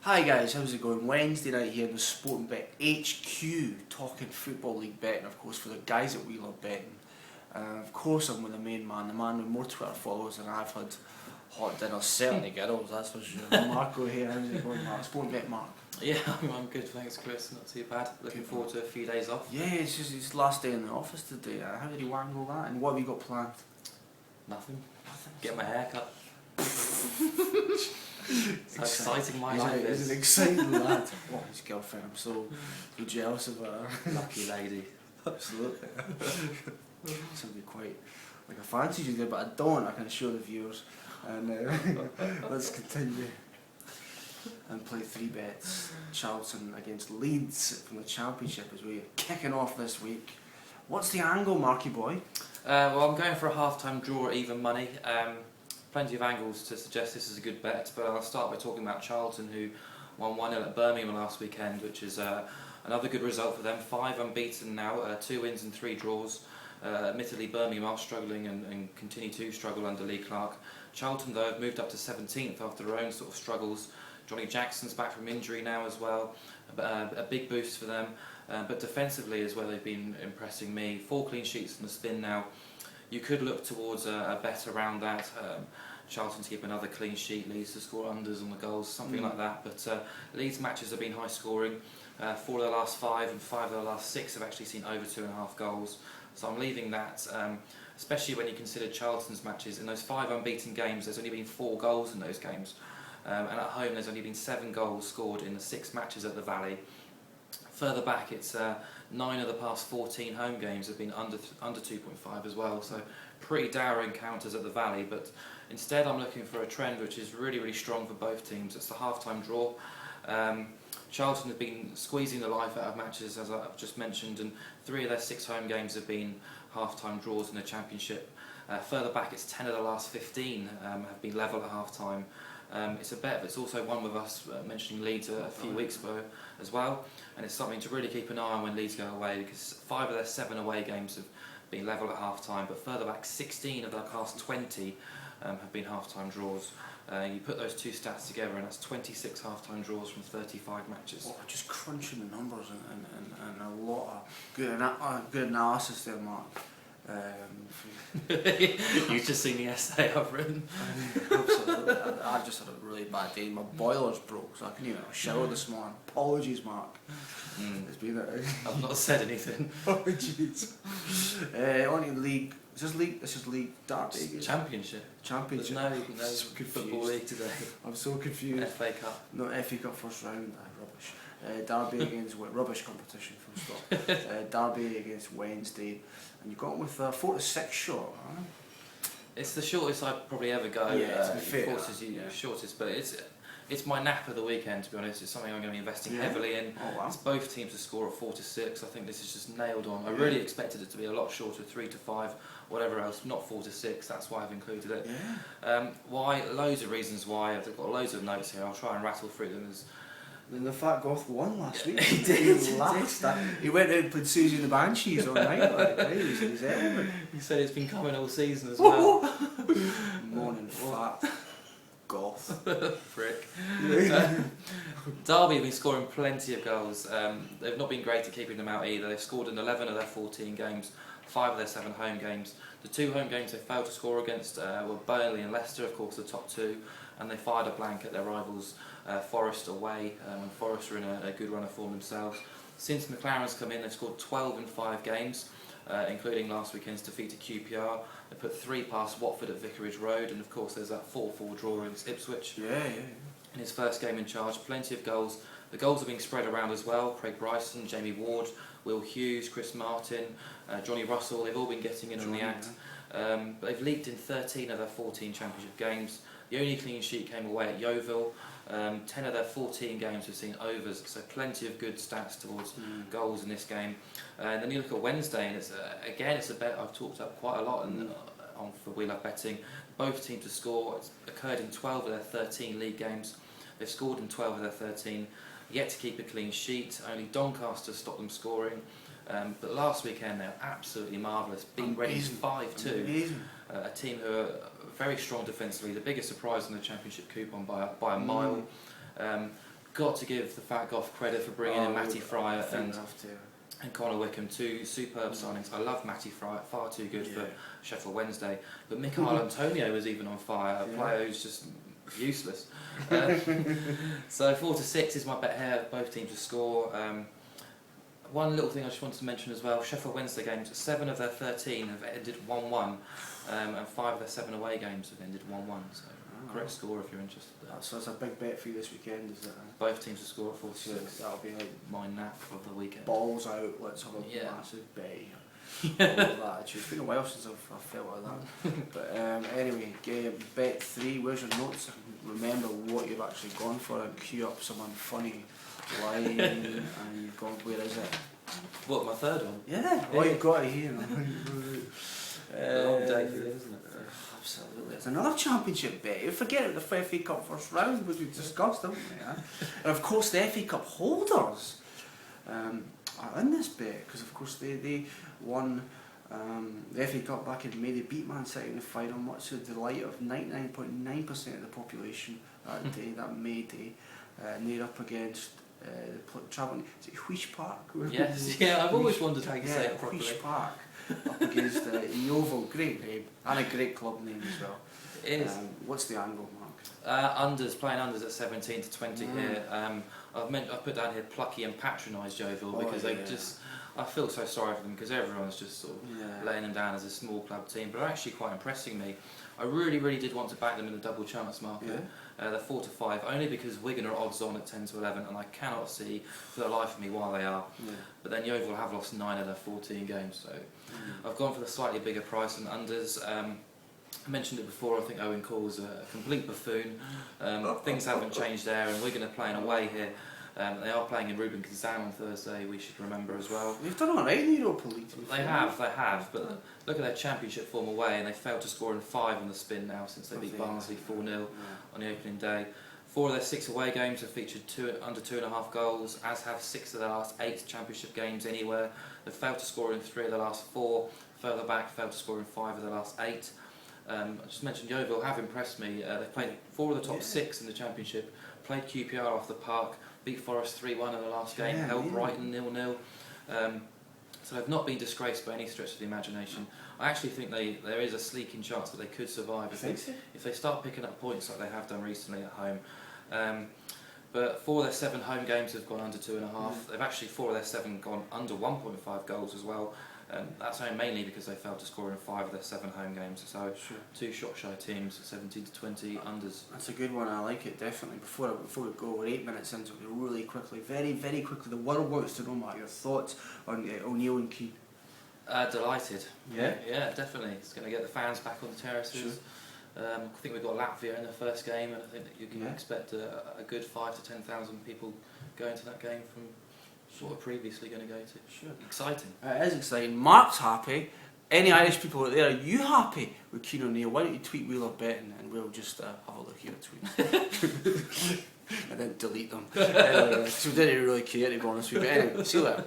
Hi guys, how's it going? Wednesday night here in the Sporting Bet HQ, talking Football League betting, of course, for the guys that we love betting. Of course I'm with the main man, the man with more Twitter followers than I've had hot dinners, certainly girls, that's for sure. Marco here, how's it going, Mark? Sporting Bet Mark. Yeah, I'm good, thanks Chris, not too bad. Looking forward to a few days off. Yeah, it's just his last day in the office today. How did you wangle that? And what have you got planned? Nothing. Get my hair cut. It's how exciting my life is. He's an exciting lad. Oh, his girlfriend, I'm so jealous of her. Lucky lady. Absolutely. Something quite like I fancy you there, but I don't. I can assure the viewers. And let's continue and play 3 bets. Charlton against Leeds from the Championship as we're kicking off this week. What's the angle, Marky boy? Well, I'm going for a half-time draw at even money. Plenty of angles to suggest this is a good bet, but I'll start by talking about Charlton, who won 1-0 at Birmingham last weekend, which is another good result for them. 5 unbeaten now, 2 wins and 3 draws. Admittedly, Birmingham are struggling and continue to struggle under Lee Clark. Charlton, though, have moved up to 17th after their own sort of struggles. Johnny Jackson's back from injury now as well, a big boost for them. But defensively is where they've been impressing me. 4 clean sheets in the spin now. You could look towards a bet around that. Charlton to keep another clean sheet, Leeds to score unders on the goals, something like that. But Leeds matches have been high scoring. 4 of their last 5 and 5 of their last 6 have actually seen over 2.5 goals. So I'm leaving that, especially when you consider Charlton's matches. In those 5 unbeaten games, there's only been 4 goals in those games. And at home, there's only been 7 goals scored in the 6 matches at the Valley. Further back, it's 9 of the past 14 home games have been under 2.5 as well, so pretty dour encounters at the Valley. But instead, I'm looking for a trend which is really, really strong for both teams. It's the half-time draw. Charlton have been squeezing the life out of matches, as I've just mentioned, and 3 of their 6 home games have been half-time draws in the Championship. Further back, it's 10 of the last 15 have been level at half-time. It's a bet that's also one with us mentioning Leeds a few weeks ago as well, and it's something to really keep an eye on when Leeds go away, because 5 of their 7 away games have been level at half-time, but further back 16 of their past 20 have been half-time draws. You put those 2 stats together and that's 26 half-time draws from 35 matches. Oh, just crunching the numbers and a lot of good analysis there, Mark. You've just seen the essay I've written. Absolutely. I just had a really bad day. My boiler's broke, so I couldn't even have a shower this morning. Apologies, Mark. It's been I've not said anything. Oh jeez. On in league. Is this league? This is league Derby. Championship. Championship. No So football league today. I'm so confused. FA Cup. No, FA Cup first round. Rubbish. Derby against rubbish competition from Scotland. Derby against Wednesday, and you got with 4 to 6 shot. Huh? It's the shortest I'd probably ever go. Yeah, to be fair. Forces you shortest, but it's my nap of the weekend, to be honest. It's something I'm going to be investing heavily in. Oh, wow. It's both teams to score at 4 to 6. I think this is just nailed on. I really expected it to be a lot shorter, 3 to 5, whatever else, not 4 to 6. That's why I've included it. Yeah. Why? Loads of reasons why. I've got loads of notes here. I'll try and rattle through them. Then the Fat Goth won last week. He did. He went out and played Susie and the Banshees all night. Like, he was in his element. He said it's been coming all season as well. Morning Fat Goth. Frick. Derby have been scoring plenty of goals. They've not been great at keeping them out either. They've scored in 11 of their 14 games, 5 of their 7 home games. The 2 home games they failed to score against were Burnley and Leicester, of course, the top 2, and they fired a blank at their rivals, Forest away, and Forest are in a good run of form themselves. Since McLaren's come in, they've scored 12 in 5 games, including last weekend's defeat to QPR. They put 3 past Watford at Vicarage Road, and of course there's that 4-4 draw against Ipswich. Yeah. In his first game in charge, plenty of goals. The goals are being spread around as well. Craig Bryson, Jamie Ward, Will Hughes, Chris Martin, Johnny Russell, they've all been getting in on the act. But they've leaked in 13 of their 14 Championship games. The only clean sheet came away at Yeovil. 10 of their 14 games have seen overs, so plenty of good stats towards goals in this game. And then you look at Wednesday, and it's a bet I've talked up quite a lot on for We Love Betting. Both teams to score. It's occurred in 12 of their 13 league games. They've scored in 12 of their 13. Yet to keep a clean sheet. Only Doncaster stopped them scoring. But last weekend they were absolutely marvellous. Beat Reading 5-2. A team who are very strong defensively. The biggest surprise in the Championship coupon by a mile. got to give the Fat Goth credit for bringing in Matty Fryer and Connor Wickham, two superb signings. I love Matty Fryer, far too good for Sheffield Wednesday. But Michael Antonio was even on fire, a player who's just useless. So 4-6 is my bet here, both teams to score. One little thing I just wanted to mention as well, Sheffield Wednesday games, 7 of their 13 have ended 1-1, and 5 of their 7 away games have ended 1-1. So correct score if you're interested. So that's a big bet for you this weekend, is it? Both teams to score at 4-6. That'll be like my nap of the weekend. Balls out, let's have a massive bet. It's been a while since I've felt like that. But anyway, bet 3, where's your notes? Remember what you've actually gone for and queue up some unfunny line and you've gone, where is it? What, my third one? Yeah, you've got it here. Long day for you, isn't it? Absolutely. It's another championship bet. You forget about the FA Cup first round, which we discussed, haven't we? Yeah? And of course the FA Cup holders are in this bet, because of course they won the FA Cup back in May. They beat Man City in the final, much to the delight of 99.9% of the population that day, that May day. And they're up against travelling, is it Huish Park? Yes, yeah, I've always wondered how you say it properly. Huish Park, up against Yeovil, great name, and a great club name as well. It is. What's the angle, Mark? Playing unders at 17-20 here. I've put down here plucky and patronised Yeovil because they just, I feel so sorry for them because everyone's just sort of laying them down as a small club team, but they're actually quite impressing me. I really did want to back them in the double chance market. They're 4-5, only because Wigan are odds on at 10-11, and I cannot see for the life of me why they are. But then Yeovil have lost 9 of their 14 games, so I've gone for the slightly bigger price and unders. I mentioned it before, I think Owen Call's a complete buffoon. Things haven't changed there, and Wigan are playing away here. They are playing in Rubin Kazan on Thursday, we should remember as well. They've done alright in the Europa League. They have, but look at their championship form away, and they failed to score in 5 on the spin now since they beat Barnsley 4-0 on the opening day. 4 of their 6 away games have featured under 2.5 goals, as have 6 of their last 8 championship games anywhere. They've failed to score in 3 of the last 4, further back failed to score in 5 of the last 8. I just mentioned Yeovil have impressed me. They've played 4 of the top 6 in the championship, played QPR off the park, beat Forest 3-1 in the last game, held Brighton 0-0. So they've not been disgraced by any stretch of the imagination. I actually think there is a sleeking chance that they could survive if they start picking up points like they have done recently at home. But 4 of their 7 home games have gone under 2.5. They've actually 4 of their 7 gone under 1.5 goals as well. That's only mainly because they failed to score in 5 of their 7 home games. So 2 shot shy teams, 17-20 unders. That's a good one. I like it definitely. Before we go, we're 8 minutes into it. Really quickly, very quickly. The world wants to know, Matt, your thoughts on O'Neill and Keane. Delighted. Yeah, definitely. It's going to get the fans back on the terraces. I think we've got Latvia in the first game, and I think that you can expect a good 5,000 to 10,000 people going to that game from what we're previously going to go to. Exciting. It is exciting. Mark's happy. Any Irish people out there, are you happy with Keane O'Neill? Why don't you tweet Wheel of Betting and we'll just have a look at your tweets. And then delete them. Anyway, so we didn't really care, to be honest with you. But anyway, see you later.